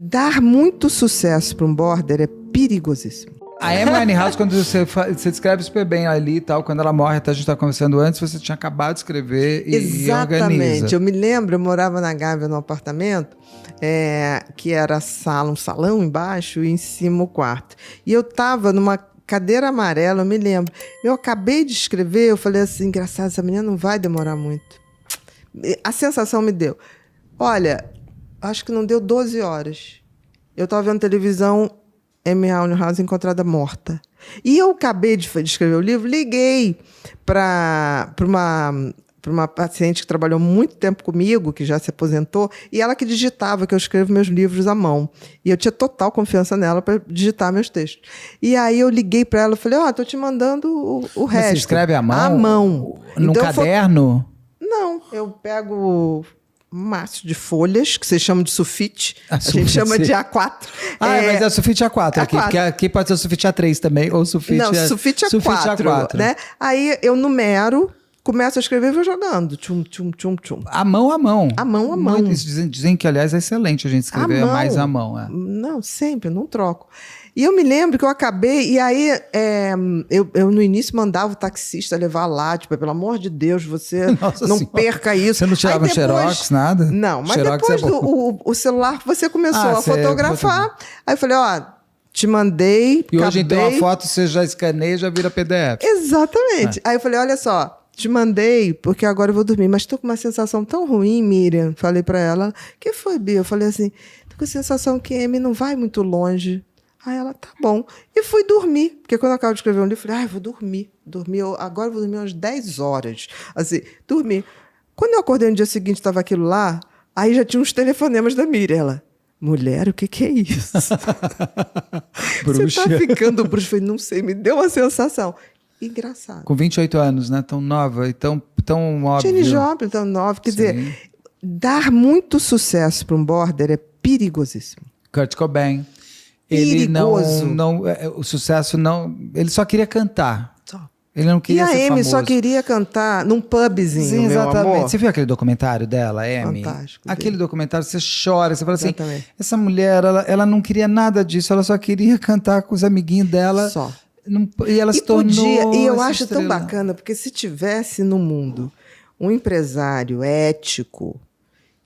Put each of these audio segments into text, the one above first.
Dar muito sucesso para um border é perigosíssimo. A Amy Winehouse, quando você descreve super bem ali e tal, quando ela morre, até a gente estava conversando antes, você tinha acabado de escrever e organiza. Exatamente. Eu me lembro, eu morava na Gávea, num apartamento, que era um salão embaixo e em cima o quarto. E eu estava numa cadeira amarela, eu me lembro. Eu acabei de escrever, eu falei assim, engraçado, essa menina não vai demorar muito. A sensação me deu. Olha, acho que não deu 12 horas. Eu estava vendo televisão, Amy Winehouse encontrada morta. E eu acabei de escrever o livro, liguei para uma paciente que trabalhou muito tempo comigo, que já se aposentou, e ela que digitava, que eu escrevo meus livros à mão. E eu tinha total confiança nela para digitar meus textos. E aí eu liguei para ela e falei, estou te mandando o resto. Você escreve à mão? À mão. Num então, caderno? Não, eu pego um maço de folhas, que vocês chamam de sulfite. A gente chama de A4. Mas é sulfite A4 aqui, porque aqui pode ser sulfite A3 também, ou sulfite... Não, sulfite A4, né? Aí eu numero, começo a escrever e vou jogando. Tchum, tchum, tchum, tchum. À mão. À mão, à mão. Dizem que, aliás, é excelente a gente escrever mais à mão. Não, sempre, não troco. E eu me lembro que eu acabei, e aí eu no início mandava o taxista levar lá, tipo, pelo amor de Deus, você não perca isso. Você não tirava depois, xerox, nada? Não, mas xerox depois o celular você começou a fotografar. Aí eu falei, te mandei, e hoje então a foto você já escaneia e já vira PDF. Exatamente. Aí eu falei, olha só, te mandei porque agora eu vou dormir, mas tô com uma sensação tão ruim, Miriam. Falei pra ela, que foi, Bia? Eu falei assim, tô com a sensação que a Amy não vai muito longe. Aí ela, tá bom. E fui dormir. Porque quando eu acabo de escrever um livro, eu falei, vou dormir. Agora eu vou dormir umas 10 horas. Assim, dormir. Quando eu acordei no dia seguinte, estava aquilo lá, aí já tinha uns telefonemas da Miriam. Ela, mulher, o que é isso? Bruxa. Você tá ficando bruxa? Eu falei, não sei, me deu uma sensação. Engraçado. Com 28 anos, né? Tão nova e tão óbvio. Jenny Joplin, tão nova. Quer dizer, dar muito sucesso para um border é perigosíssimo. Kurt Cobain. Perigoso. Ele não, o sucesso não... Ele só queria cantar. Só. Ele não queria ser famoso. E a Amy só queria cantar num pubzinho, sim, exatamente. Meu amor. Você viu aquele documentário dela, Amy? Fantástico. Aquele documentário, você chora, você fala exatamente. Assim, essa mulher, ela não queria nada disso, ela só queria cantar com os amiguinhos dela. Só. E ela se tornou E eu acho estrela. tão bacana, porque se tivesse no mundo um empresário ético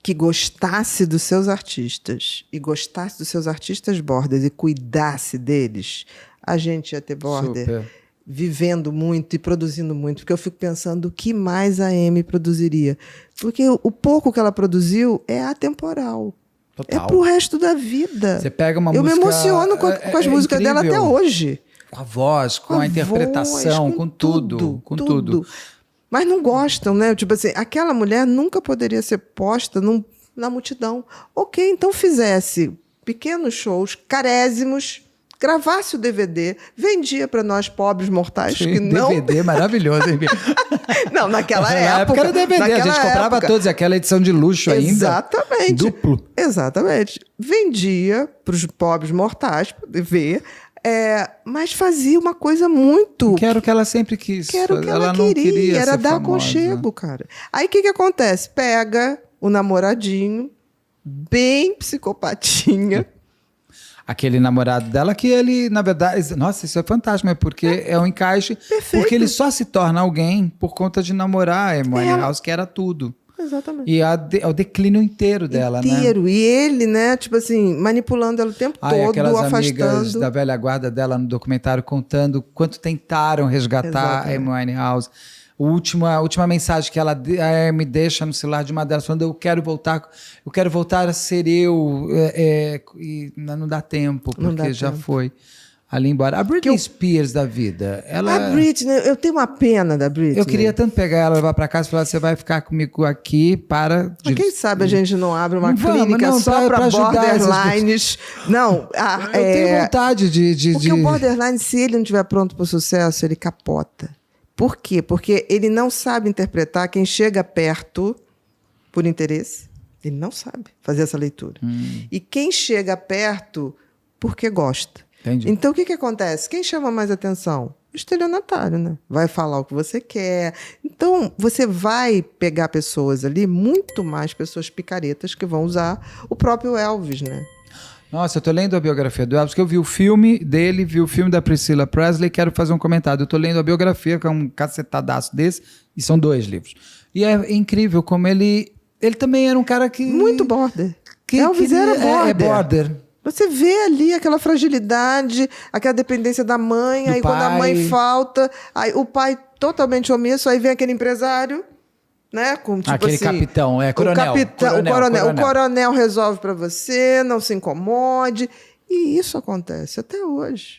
que gostasse dos seus artistas e gostasse dos seus artistas borders e cuidasse deles, a gente ia ter border Super. Vivendo muito e produzindo muito. Porque eu fico pensando o que mais a Amy produziria. Porque o pouco que ela produziu é atemporal. Total. É pro resto da vida. Você pega uma música... música... Eu me emociono com as músicas incrível. dela até hoje. Com a voz, com a interpretação, com tudo. Mas não gostam, né? Tipo assim, aquela mulher nunca poderia ser posta na multidão. Ok, então fizesse pequenos shows, carésimos, gravasse o DVD, vendia para nós pobres mortais. Sim, que não... DVD maravilhoso. Hein? Não, naquela época era DVD, a gente comprava todos, aquela edição de luxo ainda. Exatamente. Duplo. Exatamente. Vendia para os pobres mortais poder ver. Mas fazia uma coisa muito... Que era o que ela sempre quis. Que era o que ela não queria era ser dar famosa. aconchego, cara. Aí o que acontece? Pega o namoradinho, bem psicopatinha. Aquele namorado dela que ele, na verdade... Nossa, isso é fantástico, mas porque é um encaixe... Perfeito. Porque ele só se torna alguém por conta de namorar a Amy Winehouse, que era tudo. Exatamente. E o declínio inteiro dela, né? E ele, né, tipo assim, manipulando ela o tempo todo, aquelas afastando. Amigas da velha guarda dela no documentário contando quanto tentaram resgatar a Amy Winehouse. A última mensagem que ela me deixa no celular de uma delas, falando, eu quero voltar a ser eu, e não dá tempo, porque já foi ali embora. A Britney Spears da vida, A Britney, eu tenho uma pena da Britney. Eu queria tanto pegar ela, levar pra casa e falar, você vai ficar comigo aqui para... Mas quem sabe a gente não abre uma clínica só para borderlines. Não, eu tenho vontade de... Porque o borderline, se ele não estiver pronto para o sucesso, ele capota. Por quê? Porque ele não sabe interpretar quem chega perto por interesse. Ele não sabe fazer essa leitura. E quem chega perto porque gosta. Entendi. Então, o que acontece? Quem chama mais atenção? O estelionatário, né? Vai falar o que você quer. Então, você vai pegar pessoas ali, muito mais pessoas picaretas que vão usar o próprio Elvis, né? Nossa, eu tô lendo a biografia do Elvis, porque eu vi o filme dele, vi o filme da Priscilla Presley, quero fazer um comentário. Eu tô lendo a biografia, que é um cacetadaço desse, e são 2 livros. E é incrível como ele também era um cara que... Muito border. Elvis era border. É border. Você vê ali aquela fragilidade, aquela dependência da mãe, aí quando a mãe falta, aí o pai totalmente omisso, aí vem aquele empresário, né? Com, tipo aquele assim, capitão, coronel. O coronel resolve para você, não se incomode. E isso acontece até hoje.